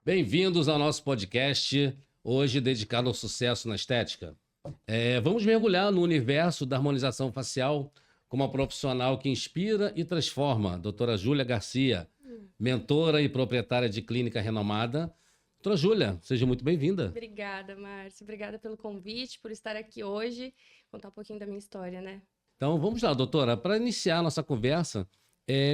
Bem-vindos ao nosso podcast, hoje dedicado ao sucesso na estética. Vamos mergulhar no universo da harmonização facial com uma profissional que inspira e transforma, doutora Júlia Garcia, mentora e proprietária de clínica renomada. Doutora Júlia, seja muito bem-vinda. Obrigada, Márcio. Obrigada pelo convite, por estar aqui hoje, contar um pouquinho da minha história, né? Então, vamos lá, doutora. Para iniciar a nossa conversa,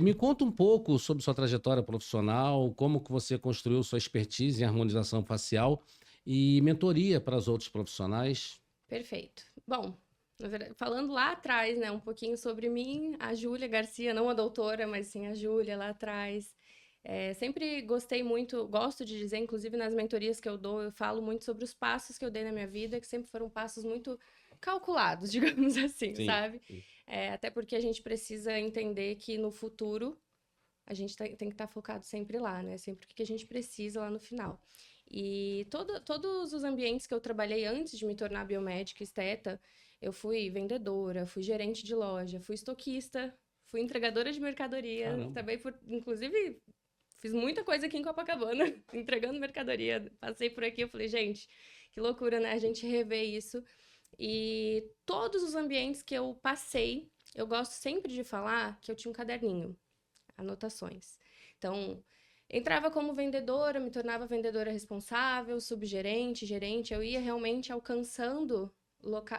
me conta um pouco sobre sua trajetória profissional, como que você construiu sua expertise em harmonização facial e mentoria para os outros profissionais. Perfeito. Bom, na verdade, falando lá atrás, né, um pouquinho sobre mim, a Júlia Garcia, não a doutora, mas sim a Júlia lá atrás. Sempre gostei muito, gosto de dizer, inclusive nas mentorias que eu dou, eu falo muito sobre os passos que eu dei na minha vida, que sempre foram passos muito calculados, digamos assim, Sim. sabe? Até porque a gente precisa entender que no futuro a gente tem que estar focado sempre lá, né? Sempre o que a gente precisa lá no final. E todos os ambientes que eu trabalhei antes de me tornar biomédica esteta, eu fui vendedora, fui gerente de loja, fui estoquista, fui entregadora de mercadoria, Caramba. também inclusive, fiz muita coisa aqui em Copacabana, entregando mercadoria. Passei por aqui, eu falei, gente, que loucura, né? A gente rever isso. E todos os ambientes que eu passei, eu gosto sempre de falar que eu tinha um caderninho, anotações. Então, entrava como vendedora, me tornava vendedora responsável, subgerente, gerente, eu ia realmente alcançando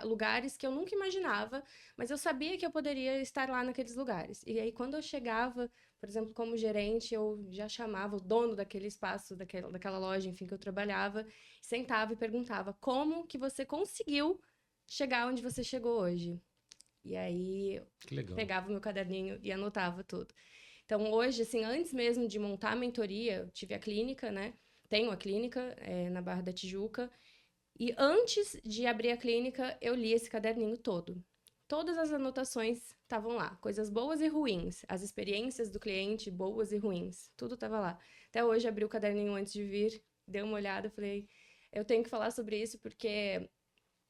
lugares que eu nunca imaginava, mas eu sabia que eu poderia estar lá naqueles lugares. E aí, quando eu chegava, por exemplo, como gerente, eu já chamava o dono daquele espaço, daquela loja, enfim, que eu trabalhava, sentava e perguntava, como que você conseguiu chegar onde você chegou hoje? E aí, Que legal. pegava o meu caderninho e anotava tudo. Então, hoje, assim, antes mesmo de montar a mentoria, eu tive a clínica, né? Tenho a clínica na Barra da Tijuca. E antes de abrir a clínica, eu li esse caderninho todo. Todas as anotações estavam lá, coisas boas e ruins, as experiências do cliente, boas e ruins, tudo estava lá. Até hoje, abri o caderninho antes de vir, dei uma olhada, falei, eu tenho que falar sobre isso porque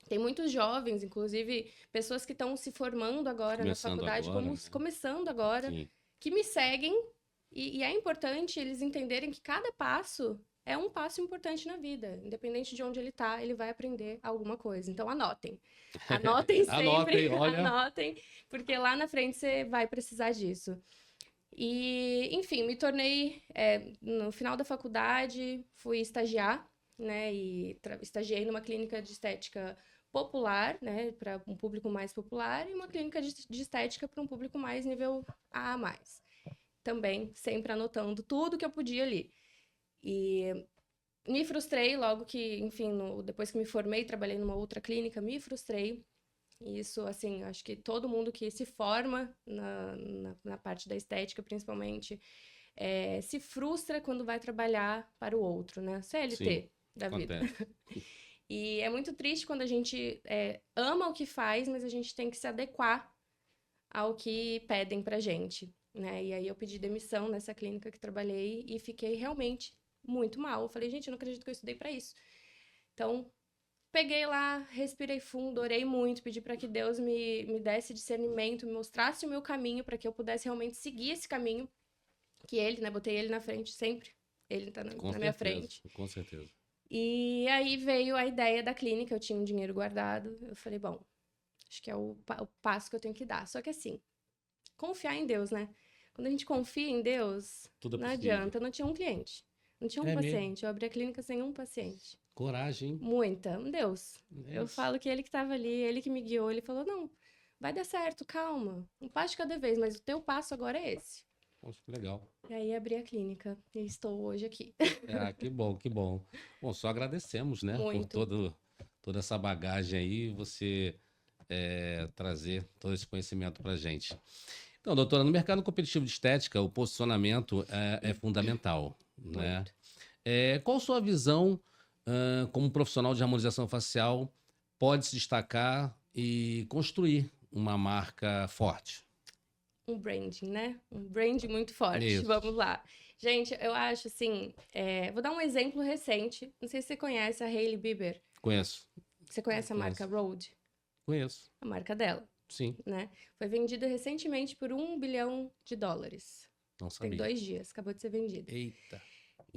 tem muitos jovens, inclusive pessoas que estão se formando agora na Começando faculdade, agora, né? começando agora, Sim. que me seguem, e é importante eles entenderem que cada passo é um passo importante na vida. Independente de onde ele está, ele vai aprender alguma coisa. Então, anotem. Anotem sempre, Anotem, olha. anotem, porque lá na frente você vai precisar disso. E, enfim, me tornei, no final da faculdade, fui estagiar, né, e estagiei numa clínica de estética popular, né, para um público mais popular, e uma clínica de estética para um público mais nível A mais. Também, sempre anotando tudo que eu podia ali. E me frustrei logo que, enfim, depois que me formei, trabalhei numa outra clínica, me frustrei. E isso, assim, acho que todo mundo que se forma na parte da estética, principalmente, se frustra quando vai trabalhar para o outro, né? CLT Sim, da vida. acontece. E é muito triste quando a gente ama o que faz, mas a gente tem que se adequar ao que pedem pra gente, né? E aí eu pedi demissão nessa clínica que trabalhei e fiquei realmente muito mal. Eu falei, gente, eu não acredito que eu estudei pra isso. Então, peguei lá, respirei fundo, orei muito, pedi para que Deus me desse discernimento, me mostrasse o meu caminho para que eu pudesse realmente seguir esse caminho que ele, né? Botei ele na frente sempre. Ele tá na minha frente. Com certeza. E aí veio a ideia da clínica, eu tinha um dinheiro guardado. Eu falei, bom, acho que é o passo que eu tenho que dar. Só que assim, confiar em Deus, né? Quando a gente confia em Deus, Tudo é não possível. adianta. Eu não tinha um cliente, não tinha um É mesmo. paciente. Eu abri a clínica sem um paciente. Coragem, hein? Muita. Deus. É Eu isso. falo que ele que estava ali, ele que me guiou, ele falou: "Não, vai dar certo, calma. Um passo de cada vez, mas o teu passo agora é esse". Poxa, que legal. E aí abri a clínica e estou hoje aqui. Que bom, que bom. Bom, só agradecemos, né, por Muito. toda essa bagagem aí, você trazer todo esse conhecimento para gente. Então, doutora, no mercado competitivo de estética, o posicionamento é fundamental, né? Muito. Qual sua visão, como profissional de harmonização facial, pode se destacar e construir uma marca forte? Um branding, né? Um branding muito forte. Isso. Vamos lá. Gente, eu acho assim. Vou dar um exemplo recente. Não sei se você conhece a Hailey Bieber. Conheço. Você conhece a marca Rhode? Conheço. A marca dela, Sim. né? Foi vendida recentemente por $1 bilhão. Não Tem sabia. 2 dias, acabou de ser vendida. Eita.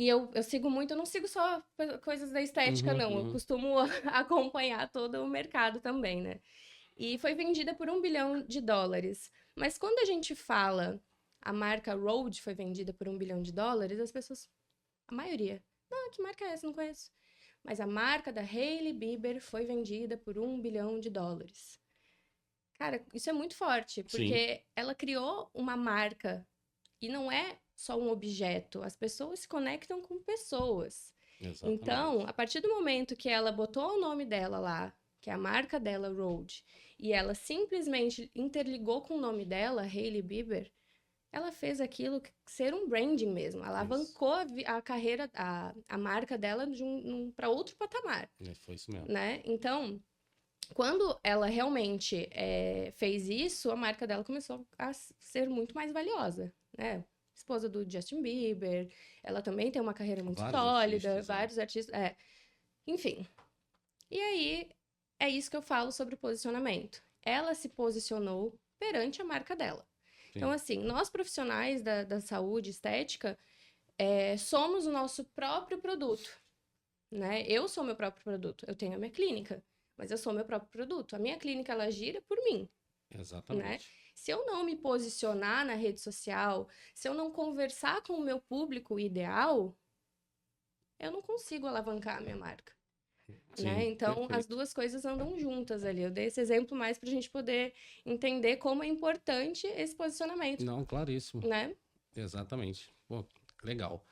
E eu sigo muito, eu não sigo só coisas da estética, não. Eu costumo acompanhar todo o mercado também, né? E foi vendida por $1 bilhão. Mas quando a gente fala a marca Rhode foi vendida por $1 bilhão, as pessoas, a maioria, não, que marca é essa? Não conheço. Mas a marca da Hailey Bieber foi vendida por $1 bilhão. Cara, isso é muito forte, porque ela criou uma marca e não é só um objeto. As pessoas se conectam com pessoas. Exatamente. Então, a partir do momento que ela botou o nome dela lá, que é a marca dela, Rhode, e ela simplesmente interligou com o nome dela, Hailey Bieber, ela fez aquilo ser um branding mesmo. Ela alavancou a carreira, a marca dela para outro patamar. Foi isso mesmo. Né? Então, quando ela realmente fez isso, a marca dela começou a ser muito mais valiosa, né? Esposa do Justin Bieber, ela também tem uma carreira muito sólida, vários artistas, enfim. E aí, é isso que eu falo sobre o posicionamento. Ela se posicionou perante a marca dela. Sim. Então, assim, nós profissionais da saúde estética, somos o nosso próprio produto, né? Eu sou meu próprio produto, eu tenho a minha clínica, mas eu sou meu próprio produto. A minha clínica, ela gira por mim. Exatamente. Né? Se eu não me posicionar na rede social, se eu não conversar com o meu público ideal, eu não consigo alavancar a minha marca. Sim, né? Então, perfeito. As duas coisas andam juntas ali. Eu dei esse exemplo mais para a gente poder entender como é importante esse posicionamento. Não, claríssimo. Né? Exatamente. Pô, legal.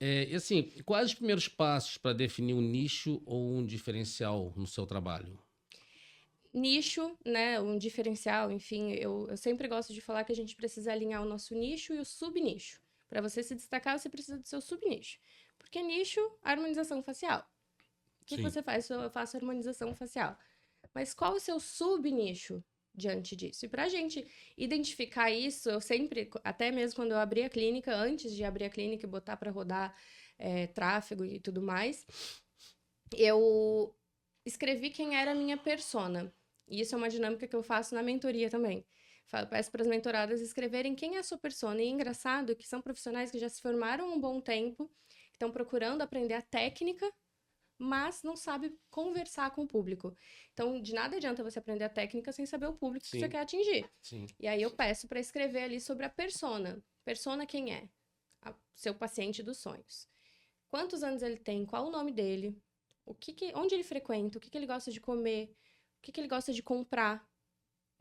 E assim, quais os primeiros passos para definir um nicho ou um diferencial no seu trabalho? Nicho, né, um diferencial, enfim, eu sempre gosto de falar que a gente precisa alinhar o nosso nicho e o subnicho. Para você se destacar, você precisa do seu subnicho. Porque nicho, harmonização facial. O que você faz? Eu faço harmonização facial. Mas qual o seu subnicho diante disso? E para a gente identificar isso, eu sempre, até mesmo quando eu abri a clínica, antes de abrir a clínica e botar para rodar tráfego e tudo mais, eu escrevi quem era a minha persona. E isso é uma dinâmica que eu faço na mentoria também. Peço para as mentoradas escreverem quem é a sua persona. E é engraçado que são profissionais que já se formaram há um bom tempo, que estão procurando aprender a técnica, mas não sabe conversar com o público. Então, de nada adianta você aprender a técnica sem saber o público que você quer atingir. Sim. E aí eu peço para escrever ali sobre a persona. Persona quem é? Seu paciente dos sonhos. Quantos anos ele tem? Qual o nome dele? Onde ele frequenta? O que ele gosta de comer? O que ele gosta de comprar?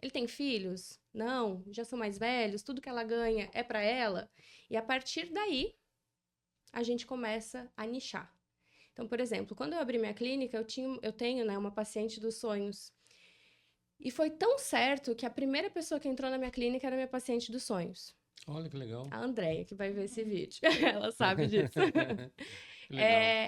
Ele tem filhos? Não, já são mais velhos, tudo que ela ganha é para ela. E a partir daí, a gente começa a nichar. Então, por exemplo, quando eu abri minha clínica, eu tenho, né, uma paciente dos sonhos. E foi tão certo que a primeira pessoa que entrou na minha clínica era minha paciente dos sonhos. Olha que legal. A Andréia, que vai ver esse vídeo. Ela sabe disso.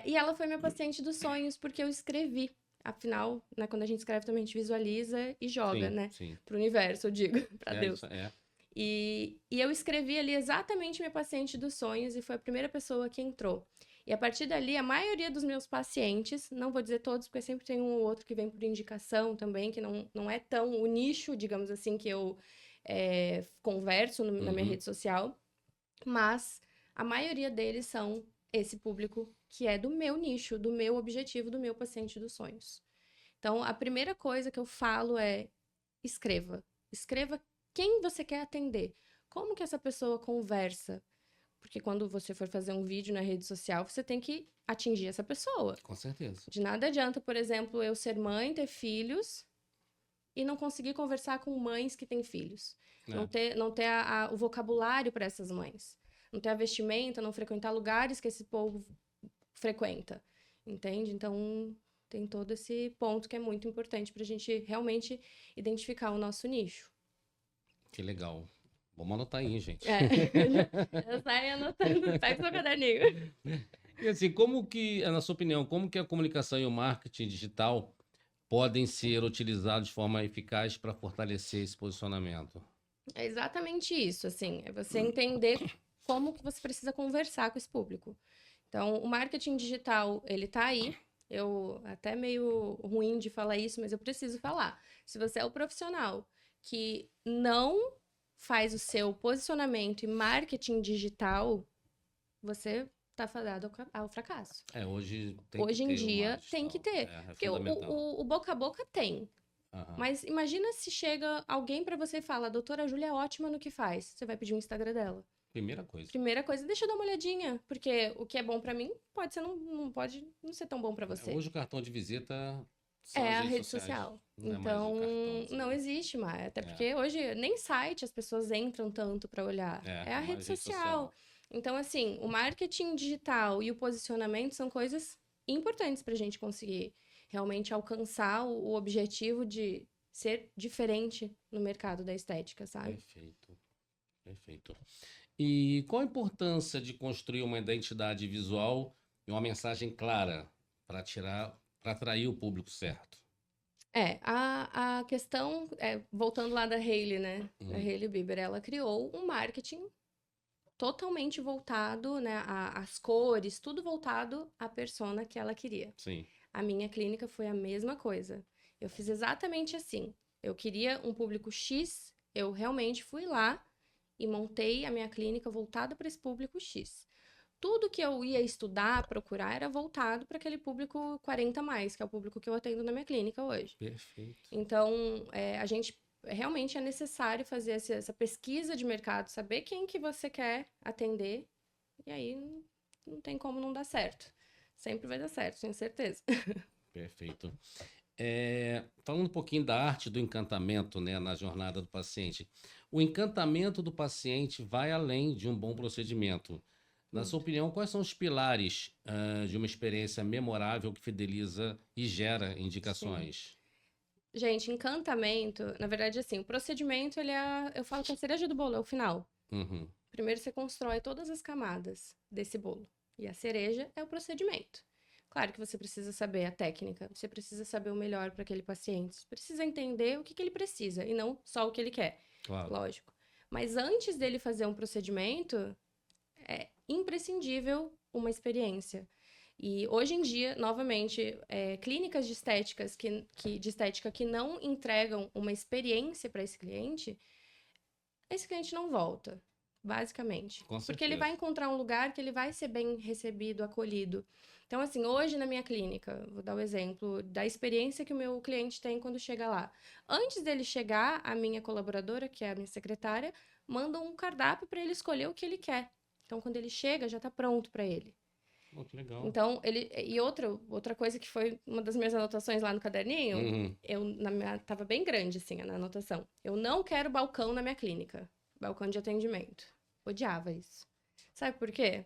E ela foi minha paciente dos sonhos porque eu escrevi. Afinal, né, quando a gente escreve também a gente visualiza e joga, né? Sim. Pro universo, eu digo, pra Deus. E eu escrevi ali exatamente minha paciente dos sonhos e foi a primeira pessoa que entrou. E a partir dali, a maioria dos meus pacientes, não vou dizer todos, porque sempre tem um ou outro que vem por indicação também, que não é tão o nicho, digamos assim, que eu converso na minha rede social, mas a maioria deles são esse público que é do meu nicho, do meu objetivo, do meu paciente dos sonhos. Então, a primeira coisa que eu falo é escreva. Escreva quem você quer atender. Como que essa pessoa conversa? Porque quando você for fazer um vídeo na rede social, você tem que atingir essa pessoa. Com certeza. De nada adianta, por exemplo, eu ser mãe, ter filhos e não conseguir conversar com mães que têm filhos. Não ter o vocabulário para essas mães. Não ter a vestimenta, não frequentar lugares que esse povo frequenta. Entende? Então, tem todo esse ponto que é muito importante para a gente realmente identificar o nosso nicho. Que legal. Vamos anotar aí, gente. Eu saio anotando. Pega seu caderninho. E assim, na sua opinião, como que a comunicação e o marketing digital podem ser utilizados de forma eficaz para fortalecer esse posicionamento? É exatamente isso, assim. É você entender como que você precisa conversar com esse público. Então, o marketing digital, ele tá aí. Eu até meio ruim de falar isso, mas eu preciso falar. Se você é o profissional que não faz o seu posicionamento e marketing digital, você tá fadado ao fracasso. Hoje tem Hoje que em ter dia uma tem que gestão. ter. É Porque fundamental. o boca a boca tem. Aham. Mas imagina se chega alguém pra você e fala, a doutora Júlia é ótima no que faz. Você vai pedir o Instagram dela. Primeira coisa. Primeira coisa, deixa eu dar uma olhadinha. Porque o que é bom pra mim não pode não ser tão bom pra você. Hoje o cartão de visita são É as a redes rede sociais. social. Não é mais Então, o cartão. não existe mais. Até porque hoje nem site as pessoas entram tanto pra olhar. É a mais rede social. Então, assim, o marketing digital e o posicionamento são coisas importantes pra gente conseguir realmente alcançar o objetivo de ser diferente no mercado da estética, sabe? Perfeito. Perfeito. E qual a importância de construir uma identidade visual e uma mensagem clara para atrair o público certo? A questão, voltando lá da Hailey, né? Da Hailey Bieber, ela criou um marketing totalmente voltado, né? As cores, tudo voltado à persona que ela queria. Sim. A minha clínica foi a mesma coisa. Eu fiz exatamente assim. Eu queria um público X, eu realmente fui lá e montei a minha clínica voltada para esse público X. Tudo que eu ia estudar, procurar, era voltado para aquele público 40 mais, que é o público que eu atendo na minha clínica hoje. Perfeito. Então, a gente realmente é necessário fazer essa pesquisa de mercado, saber quem que você quer atender, e aí não tem como não dar certo. Sempre vai dar certo, tenho certeza. Perfeito. Falando um pouquinho da arte do encantamento, né, na jornada do paciente. O encantamento do paciente vai além de um bom procedimento. Na sua opinião, quais são os pilares de uma experiência memorável que fideliza e gera indicações? Sim. Gente, encantamento, na verdade, assim, o procedimento, eu falo que é a cereja do bolo, é o final. Uhum. Primeiro você constrói todas as camadas desse bolo. E a cereja é o procedimento. Claro que você precisa saber a técnica, você precisa saber o melhor para aquele paciente, você precisa entender o que ele precisa e não só o que ele quer. Claro. Lógico. Mas antes dele fazer um procedimento, é imprescindível uma experiência. E hoje em dia, novamente, clínicas de estética que não entregam uma experiência para esse cliente não volta, basicamente. Com Porque ele certeza. vai encontrar um lugar que ele vai ser bem recebido, acolhido. Então, assim, hoje na minha clínica, vou dar o exemplo da experiência que o meu cliente tem quando chega lá. Antes dele chegar, a minha colaboradora, que é a minha secretária, manda um cardápio para ele escolher o que ele quer. Então, quando ele chega, já está pronto para ele. Oh, que legal. Então, e outra coisa que foi uma das minhas anotações lá no caderninho, tava bem grande, assim, na anotação. Eu não quero balcão na minha clínica. Balcão de atendimento. Odiava isso. Sabe por quê?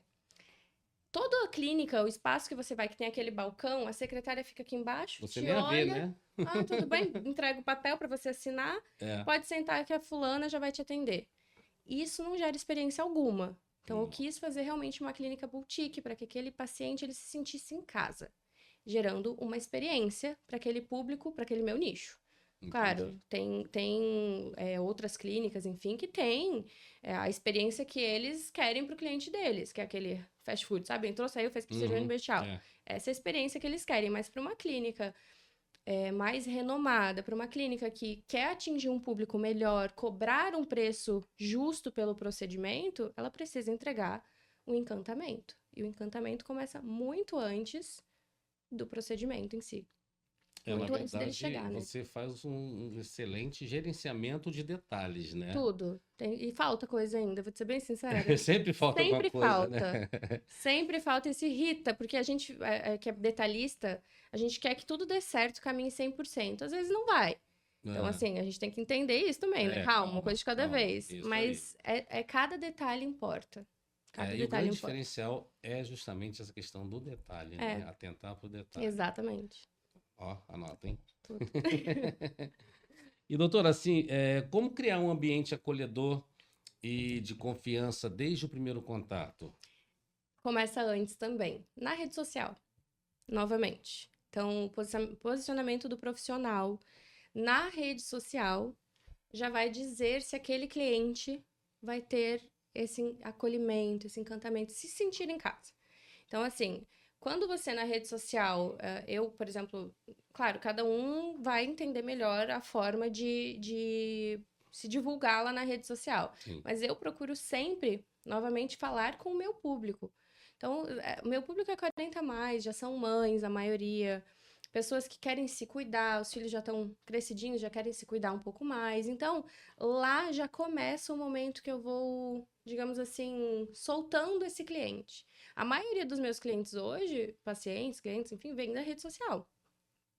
Toda a clínica, o espaço que você vai, que tem aquele balcão, a secretária fica aqui embaixo, Você te nem a vê, olha. né? Ah, tudo bem, entrega o papel para você assinar. Pode sentar que a fulana já vai te atender. Isso não gera experiência alguma. Então, eu quis fazer realmente uma clínica boutique para que aquele paciente ele se sentisse em casa, gerando uma experiência para aquele público, para aquele meu nicho. Entendi. Claro, tem outras clínicas, enfim, que tem a experiência que eles querem para o cliente deles, que é aquele fast food, sabe? Entrou, saiu, fez procedimento, tchau. Essa é a experiência que eles querem, mas para uma clínica mais renomada, para uma clínica que quer atingir um público melhor, cobrar um preço justo pelo procedimento, ela precisa entregar o encantamento. E o encantamento começa muito antes do procedimento em si. Muito antes dele chegar, né? Você faz um excelente gerenciamento de detalhes, né? Tudo. E falta coisa ainda, vou te ser bem sincera. Sempre falta alguma coisa, né? Sempre falta e se irrita, porque a gente que é detalhista, a gente quer que tudo dê certo, caminhe 100%. Às vezes não vai. Então, assim, a gente tem que entender isso também, né? Calma, uma coisa de cada vez. Mas cada detalhe importa. Cada e o detalhe grande importa. diferencial é justamente essa questão do detalhe, né? Atentar para o detalhe. Exatamente. Ó, anota, hein? Tudo. E, doutora, assim, como criar um ambiente acolhedor e de confiança desde o primeiro contato? Começa antes também, na rede social, novamente. Então, o posicionamento do profissional na rede social já vai dizer se aquele cliente vai ter esse acolhimento, esse encantamento, se sentir em casa. Então, assim, quando você na rede social, eu, por exemplo, claro, cada um vai entender melhor a forma de se divulgar lá na rede social. Sim. Mas eu procuro sempre, novamente, falar com o meu público. Então, o meu público é 40 a mais, já são mães, a maioria. Pessoas que querem se cuidar, os filhos já estão crescidinhos, já querem se cuidar um pouco mais. Então, lá já começa o momento que eu vou, digamos assim, soltando esse cliente. A maioria dos meus clientes hoje, pacientes, clientes, enfim, vem da rede social.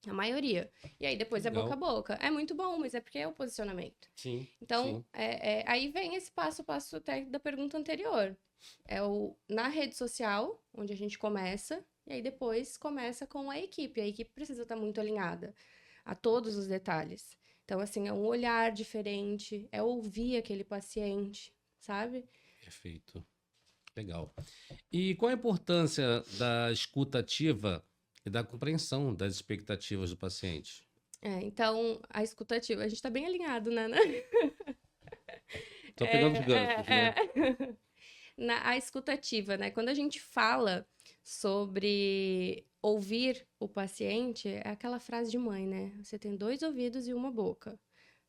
A maioria. E aí depois é boca a Legal. boca. É muito bom, mas é porque é o posicionamento. Sim, Então, sim. aí vem esse passo a passo até da pergunta anterior. Na rede social, onde a gente começa, e aí depois começa com a equipe. A equipe precisa estar muito alinhada a todos os detalhes. Então, assim, é um olhar diferente, é ouvir aquele paciente, sabe? Perfeito. Legal. E qual a importância da escuta ativa e da compreensão das expectativas do paciente? Então, a escutativa, a gente tá bem alinhado, né? Tô pegando os ganchos, né? A escutativa, né? Quando a gente fala sobre ouvir o paciente, é aquela frase de mãe, né? Você tem 2 ouvidos e uma boca.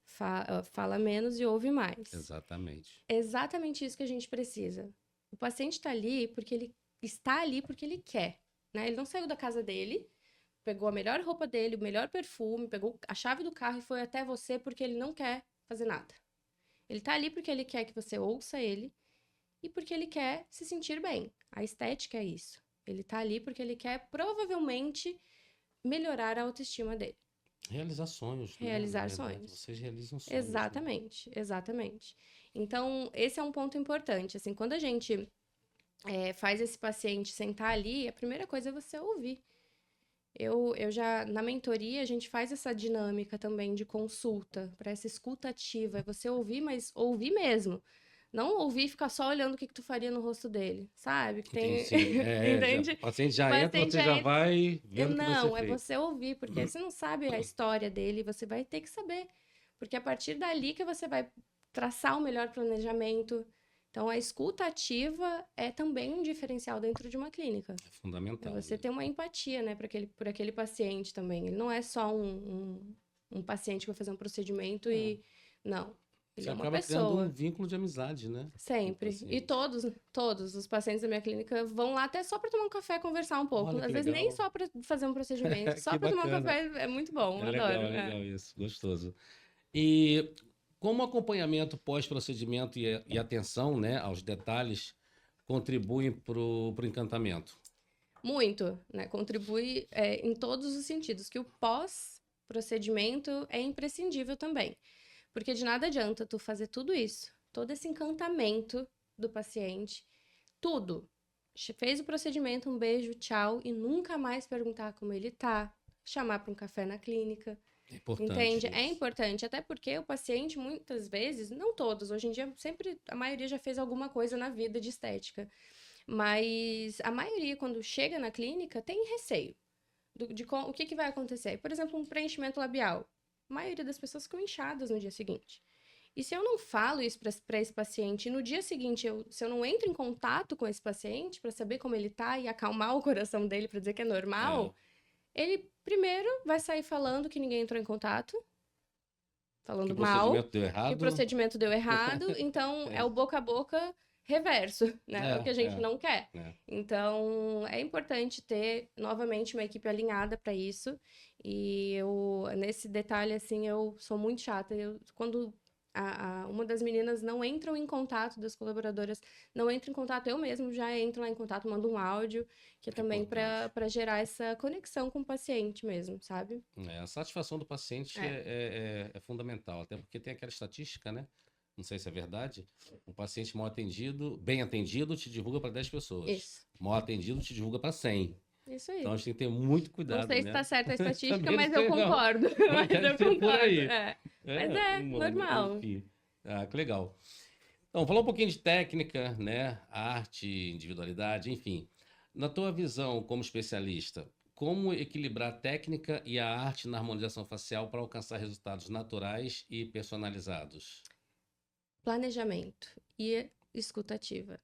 Fala menos e ouve mais. Exatamente. É exatamente isso que a gente precisa. O paciente está ali porque ele quer, né? Ele não saiu da casa dele, pegou a melhor roupa dele, o melhor perfume, pegou a chave do carro e foi até você porque ele não quer fazer nada. Ele tá ali porque ele quer que você ouça ele e porque ele quer se sentir bem. A estética é isso. Ele tá ali porque ele quer provavelmente melhorar a autoestima dele. Realizar sonhos, né? Na Realizar verdade, sonhos. vocês realizam sonhos, né? Exatamente, exatamente. Então, esse é um ponto importante. Assim, quando a gente faz esse paciente sentar ali, a primeira coisa é você ouvir. Eu já, na mentoria, a gente faz essa dinâmica também de consulta, para essa escuta ativa. É você ouvir, mas ouvir mesmo. Não ouvir e ficar só olhando o que tu faria no rosto dele, sabe? Que Entendi, tem. sim. Entende? O paciente O já entra, paciente você já já entra. vai vendo o que vai ser Não, é feito. você ouvir, porque você não sabe a história dele, você vai ter que saber. Porque é a partir dali que você vai traçar o melhor planejamento. Então, a escuta ativa é também um diferencial dentro de uma clínica. É É fundamental, você né? ter uma empatia, né, por aquele paciente também. Ele não é só um paciente que vai fazer um procedimento É. e. Não. Ele Você é uma acaba criando um pessoa. vínculo de amizade, né? Com o Sempre. E paciente. todos os pacientes da minha clínica vão lá até só para tomar um café, conversar um pouco. Olha que Às vezes nem legal. só para fazer um procedimento, só Que para tomar um bacana. café é muito bom, adoro. É legal isso. Gostoso. E como o acompanhamento pós-procedimento e atenção, né, aos detalhes contribuem para o encantamento? Muito, né? Contribui em todos os sentidos, que o pós-procedimento é imprescindível também. Porque de nada adianta tu fazer tudo isso, todo esse encantamento do paciente, tudo. Fez o procedimento, um beijo, tchau, e nunca mais perguntar como ele tá, chamar para um café na clínica. É importante Entende? É isso. importante, até porque o paciente, muitas vezes, não todos, hoje em dia, sempre, a maioria já fez alguma coisa na vida de estética. Mas a maioria, quando chega na clínica, tem receio o que vai acontecer. Por exemplo, um preenchimento labial. A maioria das pessoas ficam inchadas no dia seguinte. E se eu não falo isso para esse paciente, e no dia seguinte, se eu não entro em contato com esse paciente para saber como ele tá e acalmar o coração dele para dizer que é É, normal, ele primeiro vai sair falando que ninguém entrou em contato, que o falando mal, procedimento deu que o errado. procedimento deu errado, então é o boca a boca reverso, né? É o que a gente É, não quer. é. Então, é importante ter novamente uma equipe alinhada para isso. E eu, nesse detalhe, assim, eu sou muito chata. Quando uma das meninas não entram em contato, das colaboradoras não entra em contato, eu mesmo já entro lá em contato, mando um áudio, que é É também importante. para gerar essa conexão com o paciente mesmo, sabe? A satisfação do paciente É, é fundamental, até porque tem aquela estatística, né? Não sei se é verdade. Um paciente mal atendido, bem atendido, te divulga para 10 pessoas. isso. Mal atendido, te divulga para 100. Isso Então aí. a gente tem que ter muito Não cuidado, sei se está né? certa a estatística, Também não mas eu sei, não. concordo. Mas Mas deve eu ser por concordo. aí. Mas É, humano, normal. enfim. Ah, que legal. Então, falar um pouquinho de técnica, né? Arte, individualidade, enfim. Na tua visão como especialista, como equilibrar a técnica e a arte na harmonização facial para alcançar resultados naturais e personalizados? Planejamento e escutativa.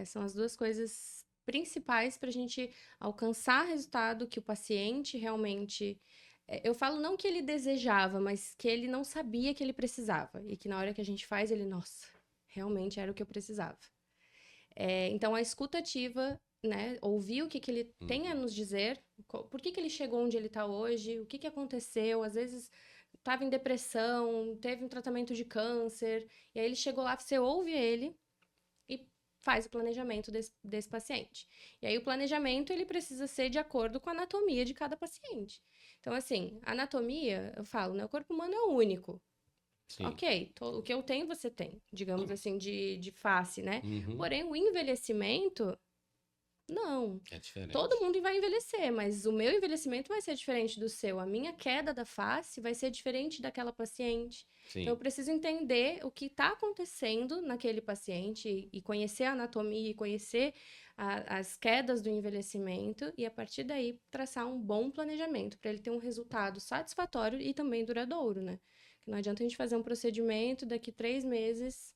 São as duas coisas principais para a gente alcançar resultado que o paciente realmente. Eu falo não que ele desejava, mas que ele não sabia que ele precisava. E que na hora que a gente faz, ele, nossa, realmente era o que eu precisava. Então, a escutativa né, ouvir o que ele tem a nos dizer, por que ele chegou onde ele está hoje, o que aconteceu, às vezes estava em depressão, teve um tratamento de câncer, e aí ele chegou lá, você ouve ele e faz o planejamento desse paciente. E aí o planejamento, ele precisa ser de acordo com a anatomia de cada paciente. Então, assim, a anatomia, eu falo, né, o corpo humano é único. Sim. Ok, o que eu tenho, você tem, digamos assim, de face, né? Uhum. Porém, o envelhecimento, não. É diferente. Todo mundo vai envelhecer, mas o meu envelhecimento vai ser diferente do seu. A minha queda da face vai ser diferente daquela paciente. Sim. Então, eu preciso entender o que está acontecendo naquele paciente e conhecer a anatomia e conhecer as quedas do envelhecimento e, a partir daí, traçar um bom planejamento para ele ter um resultado satisfatório e também duradouro, né? Não adianta a gente fazer um procedimento, daqui 3 meses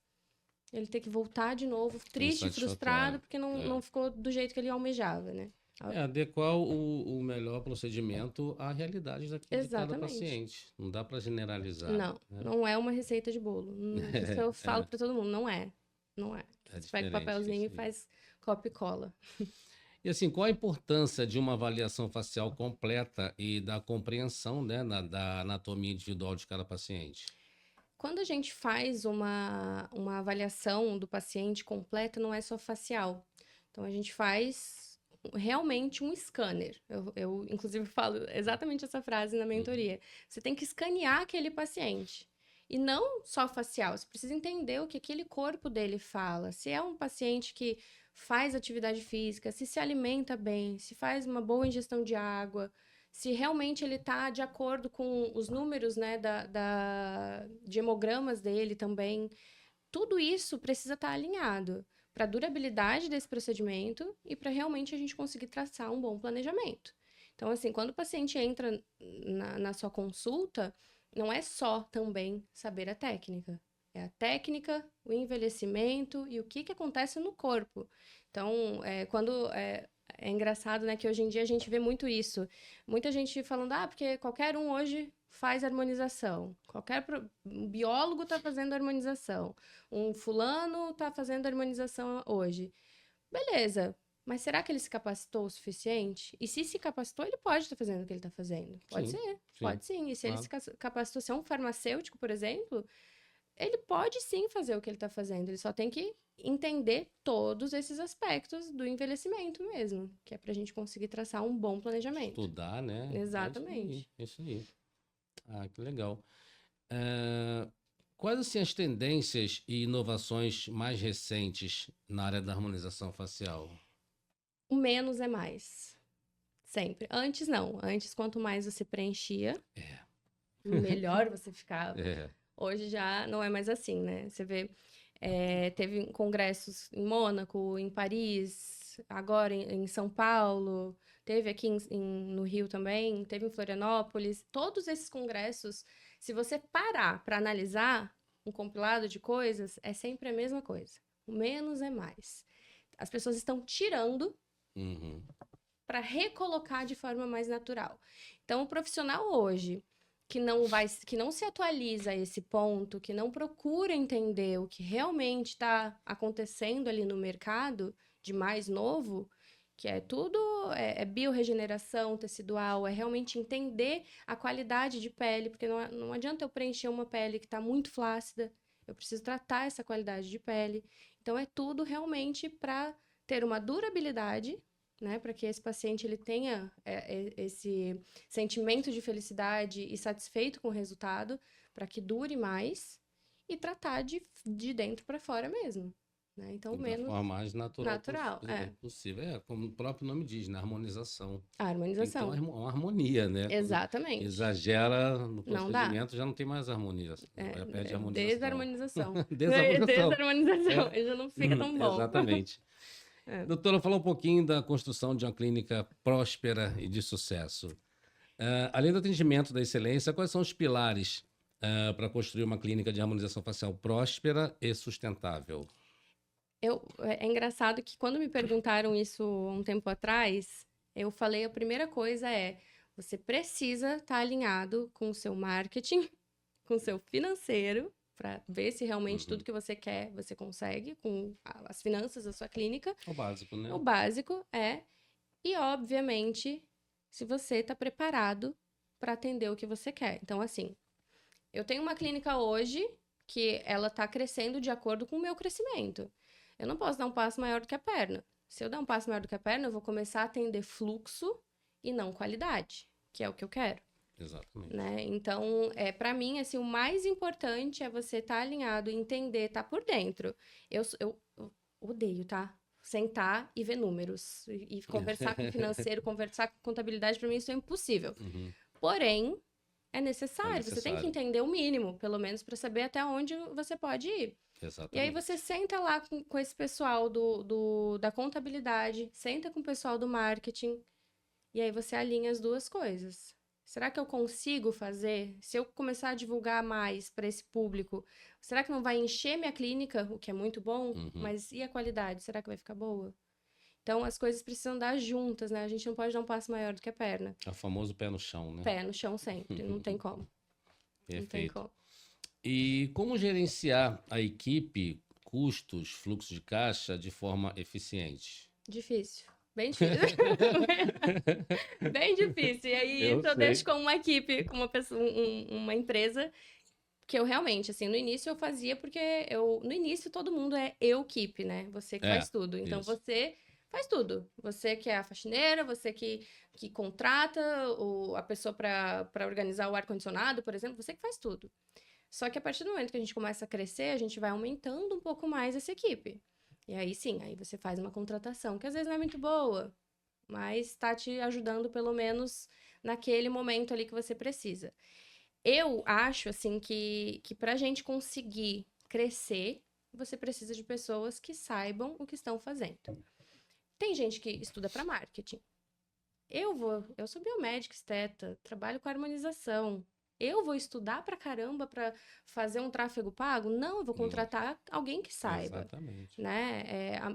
ele ter que voltar de novo, triste, frustrado, porque não ficou do jeito que ele almejava, né? Adequar o melhor procedimento à realidade de cada paciente. Não dá para generalizar. Não, né? Não é uma receita de bolo. Isso eu falo para todo mundo, não é. Não é. Você pega o papelzinho e faz copia e cola. E assim, qual a importância de uma avaliação facial completa e da compreensão, né, da anatomia individual de cada paciente? Quando a gente faz uma avaliação do paciente completa, não é só facial. Então, a gente faz realmente um scanner. Eu inclusive, falo exatamente essa frase na mentoria. Você tem que escanear aquele paciente. E não só facial, você precisa entender o que aquele corpo dele fala. Se é um paciente que faz atividade física, se alimenta bem, se faz uma boa ingestão de água, se realmente ele está de acordo com os números, né, de hemogramas dele também. Tudo isso precisa estar alinhado para a durabilidade desse procedimento e para realmente a gente conseguir traçar um bom planejamento. Então, assim, quando o paciente entra na sua consulta, não é só também saber a técnica. É a técnica, o envelhecimento e o que acontece no corpo. Então, é engraçado, né, que hoje em dia a gente vê muito isso. Muita gente falando, porque qualquer um hoje faz harmonização. Um biólogo está fazendo harmonização. Um fulano está fazendo harmonização hoje. Beleza. Mas será que ele se capacitou o suficiente? E se capacitou, ele pode estar fazendo o que ele está fazendo. Pode ser, pode sim. E se ele se capacitou, se é um farmacêutico, por exemplo, ele pode sim fazer o que ele está fazendo. Ele só tem que entender todos esses aspectos do envelhecimento mesmo, que é para a gente conseguir traçar um bom planejamento. Estudar, né? Exatamente. Isso aí. Que legal. Quais, assim, as tendências e inovações mais recentes na área da harmonização facial? O menos é mais. Sempre. Antes, não. Antes, quanto mais você preenchia, melhor você ficava. Hoje já não é mais assim, né? Você vê, teve congressos em Mônaco, em Paris, agora em São Paulo, teve aqui no Rio também, teve em Florianópolis. Todos esses congressos, se você parar para analisar um compilado de coisas, é sempre a mesma coisa. O menos é mais. As pessoas estão tirando para recolocar de forma mais natural. Então, o profissional hoje que não se atualiza a esse ponto, que não procura entender o que realmente está acontecendo ali no mercado de mais novo, que é tudo, é biorregeneração tecidual, é realmente entender a qualidade de pele, porque não adianta eu preencher uma pele que está muito flácida, eu preciso tratar essa qualidade de pele. Então, é tudo realmente para ter uma durabilidade, né, para que esse paciente ele tenha esse sentimento de felicidade e satisfeito com o resultado, para que dure mais e tratar de dentro para fora mesmo. Né? Então, menos da forma mais natural possível. Como o próprio nome diz, na harmonização. A harmonização. Então, é uma harmonia, né? Exatamente. Quando exagera no procedimento, já não tem mais harmonia. Perde a harmonização. Desarmonização. Já não fica tão bom. Exatamente. Doutora, falar um pouquinho da construção de uma clínica próspera e de sucesso. Além do atendimento da excelência, quais são os pilares para construir uma clínica de harmonização facial próspera e sustentável? É engraçado que quando me perguntaram isso um tempo atrás, eu falei a primeira coisa você precisa estar alinhado com o seu marketing, com o seu financeiro para ver se realmente tudo que você quer, você consegue com as finanças da sua clínica. O básico, né? O básico é. E, obviamente, se você está preparado para atender o que você quer. Então, assim, eu tenho uma clínica hoje que ela está crescendo de acordo com o meu crescimento. Eu não posso dar um passo maior do que a perna. Se eu dar um passo maior do que a perna, eu vou começar a atender fluxo e não qualidade, que é o que eu quero. Exatamente. Né? Então, para mim, assim, o mais importante é você estar alinhado, entender, estar por dentro. Eu odeio, tá? Sentar e ver números. E conversar com o financeiro, conversar com contabilidade, para mim isso é impossível. Porém, é necessário. Você tem que entender o mínimo, pelo menos, para saber até onde você pode ir. Exatamente. E aí você senta lá com esse pessoal da contabilidade, senta com o pessoal do marketing, e aí você alinha as duas coisas. Será que eu consigo fazer? Se eu começar a divulgar mais para esse público, será que não vai encher minha clínica, o que é muito bom? Mas e a qualidade? Será que vai ficar boa? Então, as coisas precisam andar juntas, né? A gente não pode dar um passo maior do que a perna. É o famoso pé no chão, né? Pé no chão sempre, não tem como. Perfeito. Não tem como. E como gerenciar a equipe, custos, fluxo de caixa de forma eficiente? Difícil. Bem difícil. Bem difícil. E aí, Eu eu deixo com uma equipe, com uma pessoa, uma empresa, que eu realmente, assim, no início eu fazia porque no início todo mundo é equipe, né? Você que faz tudo. Então, isso. você faz tudo. Você que é a faxineira, você que contrata a pessoa para organizar o ar-condicionado, por exemplo, você que faz tudo. Só que a partir do momento que a gente começa a crescer, a gente vai aumentando um pouco mais essa equipe. E aí sim, aí você faz uma contratação, que às vezes não é muito boa, mas está te ajudando pelo menos naquele momento ali que você precisa. Eu acho, assim, que para a gente conseguir crescer, você precisa de pessoas que saibam o que estão fazendo. Tem gente que estuda para marketing. Eu sou biomédica, esteta, trabalho com harmonização. Eu vou estudar pra caramba pra fazer um tráfego pago? Não, eu vou contratar alguém que saiba. Exatamente. Né?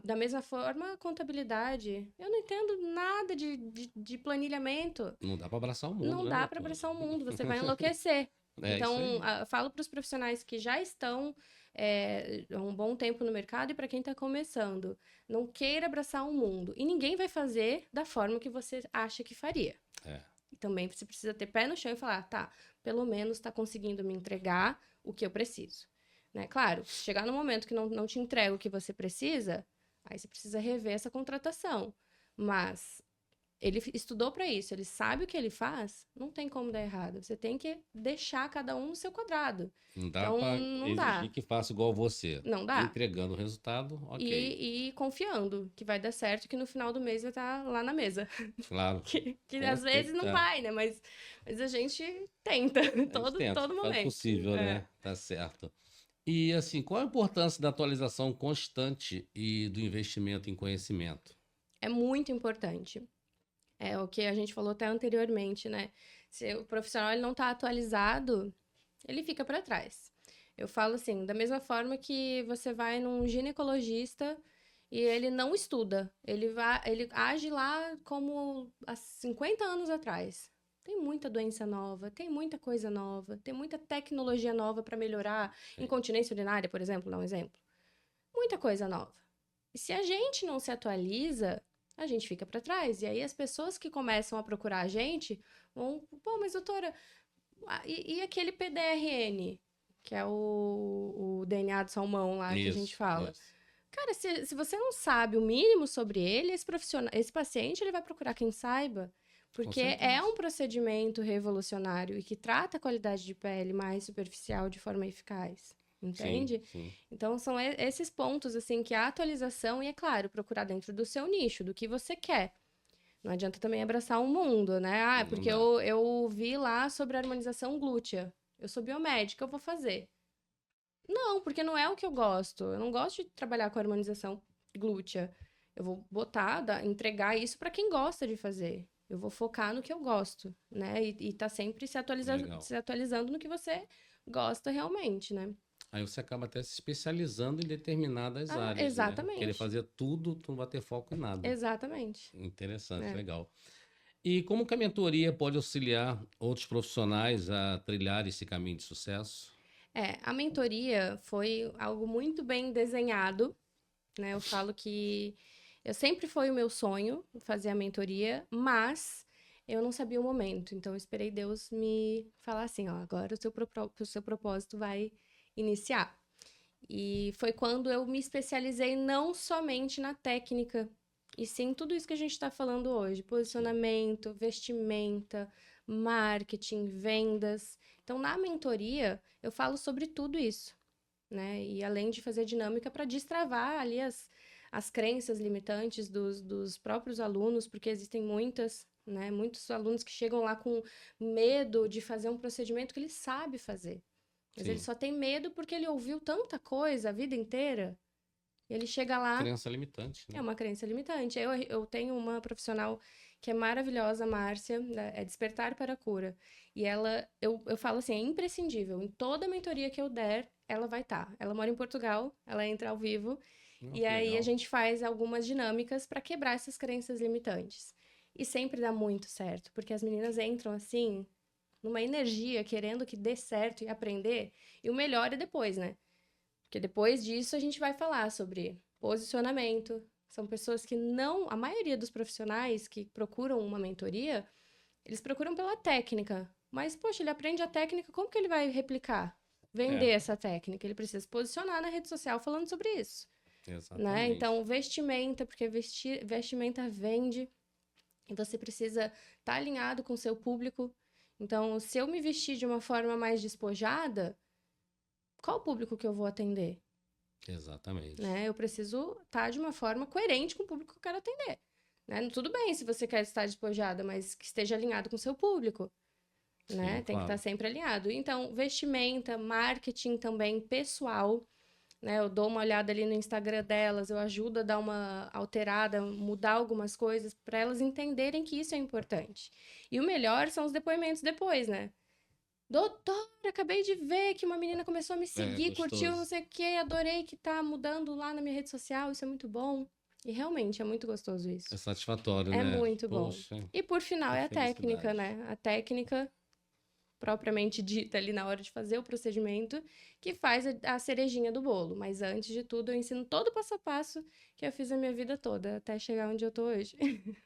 Da mesma forma, contabilidade. Eu não entendo nada de planilhamente. Não dá para abraçar o mundo, Não né, dá para doutor? abraçar o mundo, você vai enlouquecer. Então, falo para os profissionais que já estão há um bom tempo no mercado e para quem está começando, não queira abraçar o mundo. E ninguém vai fazer da forma que você acha que faria. E também você precisa ter pé no chão e falar, tá, pelo menos está conseguindo me entregar o que eu preciso. Né? Claro, se chegar no momento que não te entrega o que você precisa, aí você precisa rever essa contratação. Mas ele estudou para isso, ele sabe o que ele faz, não tem como dar errado. Você tem que deixar cada um no seu quadrado. Não dá para exigir que faça igual você. Não dá. Entregando o resultado, ok. E confiando que vai dar certo, que no final do mês vai estar lá na mesa. Claro. que às vezes não vai, né? Mas a gente tenta, todo momento. Faz possível, né? Tá certo. E assim, qual a importância da atualização constante e do investimento em conhecimento? É muito importante. É o que a gente falou até anteriormente, né? Se o profissional ele não está atualizado, ele fica para trás. Eu falo assim, da mesma forma que você vai num ginecologista e ele não estuda, ele age lá como há 50 anos atrás. Tem muita doença nova, tem muita coisa nova, tem muita tecnologia nova para melhorar. Incontinência urinária, por exemplo, dá um exemplo. Muita coisa nova. E se a gente não se atualiza, a gente fica para trás. E aí as pessoas que começam a procurar a gente vão, pô, mas doutora, e aquele PDRN, que é o DNA do salmão lá que a gente fala. Isso. Cara, se você não sabe o mínimo sobre ele, esse paciente ele vai procurar quem saiba. Porque é um procedimento revolucionário e que trata a qualidade de pele mais superficial de forma eficaz. Entende? Sim. Então, são esses pontos, assim, que a atualização, e é claro, procurar dentro do seu nicho, do que você quer. Não adianta também abraçar o mundo, né? Ah, porque eu vi lá sobre a harmonização glútea. Eu sou biomédica, eu vou fazer. Não, porque não é o que eu gosto. Eu não gosto de trabalhar com harmonização glútea. Eu vou entregar isso para quem gosta de fazer. Eu vou focar no que eu gosto, né? E tá sempre se atualizando no que você gosta realmente, né? Aí você acaba até se especializando em determinadas áreas. Exatamente. Né? Querer fazer tudo, tu não vai ter foco em nada. Exatamente. Interessante, legal. E como que a mentoria pode auxiliar outros profissionais a trilhar esse caminho de sucesso? A mentoria foi algo muito bem desenhado, né? Eu falo que eu sempre foi o meu sonho fazer a mentoria, mas eu não sabia o momento. Então, eu esperei Deus me falar assim, ó, agora o seu propósito vai iniciar. E foi quando eu me especializei não somente na técnica, e sim tudo isso que a gente está falando hoje: posicionamento, vestimenta, marketing, vendas. Então, na mentoria, eu falo sobre tudo isso, né? E além de fazer dinâmica para destravar ali as crenças limitantes dos próprios alunos, porque existem muitas, né? Muitos alunos que chegam lá com medo de fazer um procedimento que ele sabe fazer. Mas ele Sim. só tem medo porque ele ouviu tanta coisa a vida inteira. E ele chega lá. Crença limitante, né? É uma crença limitante. Eu tenho uma profissional que é maravilhosa, Márcia, é Despertar para a Cura. E ela, eu falo assim, é imprescindível. Em toda mentoria que eu der, ela vai estar. Ela mora em Portugal, ela entra ao vivo. E Que aí a legal. gente faz algumas dinâmicas para quebrar essas crenças limitantes. E sempre dá muito certo, porque as meninas entram assim, numa energia, querendo que dê certo e aprender. E o melhor é depois, né? Porque depois disso a gente vai falar sobre posicionamento. São pessoas que não. A maioria dos profissionais que procuram uma mentoria, eles procuram pela técnica. Mas, poxa, ele aprende a técnica, como que ele vai replicar? Vender essa técnica? Ele precisa se posicionar na rede social falando sobre isso. Né? Exatamente. Então, vestimenta, porque vestimenta vende. E você precisa estar alinhado com o seu público. Então, se eu me vestir de uma forma mais despojada, qual o público que eu vou atender? Exatamente. Né? Eu preciso estar de uma forma coerente com o público que eu quero atender. Né? Tudo bem se você quer estar despojada, mas que esteja alinhado com o seu público. Né? Sim, Tem que estar sempre alinhado. Então, vestimenta, marketing também pessoal. Né? Eu dou uma olhada ali no Instagram delas, eu ajudo a dar uma alterada, mudar algumas coisas para elas entenderem que isso é importante. E o melhor são os depoimentos depois, né? Doutora, acabei de ver que uma menina começou a me seguir, curtiu, não gostoso. sei o quê, adorei que tá mudando lá na minha rede social, isso é muito bom. E realmente é muito gostoso isso. É satisfatório, É né? muito bom. Poxa, E por final que é a técnica, felicidade. né? A técnica propriamente dita ali na hora de fazer o procedimento, que faz a cerejinha do bolo. Mas antes de tudo, eu ensino todo o passo a passo que eu fiz a minha vida toda, até chegar onde eu tô hoje.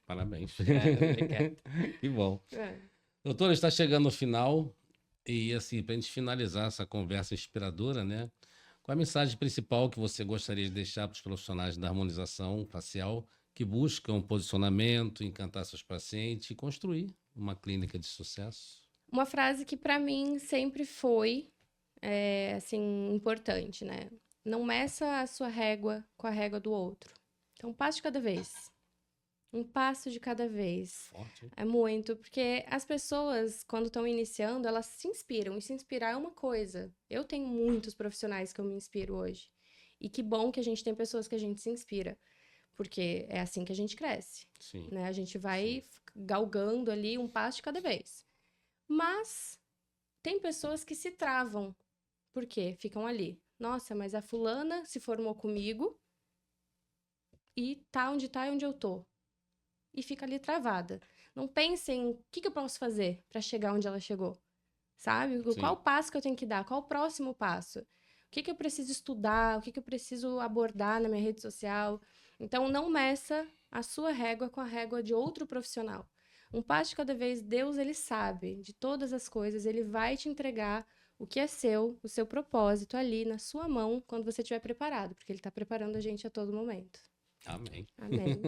Parabéns. Obrigada. Que bom. É. Doutora, está chegando no final. E assim, para a gente finalizar essa conversa inspiradora, né? Qual a mensagem principal que você gostaria de deixar para os profissionais da harmonização facial que buscam posicionamento, encantar seus pacientes e construir uma clínica de sucesso? Uma frase que para mim sempre foi assim, importante, né? Não meça a sua régua com a régua do outro. Então, um passo de cada vez. Um passo de cada vez. Forte, hein? É muito, porque as pessoas, quando estão iniciando, elas se inspiram. E se inspirar é uma coisa. Eu tenho muitos profissionais que eu me inspiro hoje. E que bom que a gente tem pessoas que a gente se inspira. Porque é assim que a gente cresce. Sim. Né? A gente vai galgando ali um passo de cada vez. Mas tem pessoas que se travam. Por quê? Ficam ali. Nossa, mas a fulana se formou comigo e tá onde eu tô. E fica ali travada. Não pense em o que eu posso fazer para chegar onde ela chegou. Sabe? Qual Sim. o passo que eu tenho que dar? Qual o próximo passo? O que eu preciso estudar? O que eu preciso abordar na minha rede social? Então, não meça a sua régua com a régua de outro profissional. Um passo de cada vez, Deus, ele sabe de todas as coisas, ele vai te entregar o que é seu, o seu propósito ali na sua mão quando você estiver preparado, porque ele está preparando a gente a todo momento. Amém. Amém.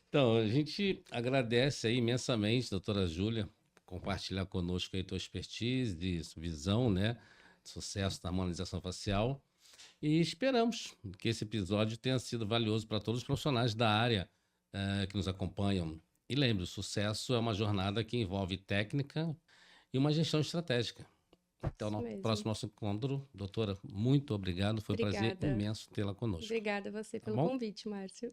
Então, a gente agradece aí imensamente, doutora Júlia, por compartilhar conosco aí tua expertise, de visão, né, de sucesso da harmonização facial. E esperamos que esse episódio tenha sido valioso para todos os profissionais da área que nos acompanham. E lembre, o sucesso é uma jornada que envolve técnica e uma gestão estratégica. Até o Isso mesmo. próximo nosso encontro. Doutora, muito obrigado. Foi um prazer Obrigada. imenso tê-la conosco. Obrigada a você Tá pelo bom? convite, Márcio.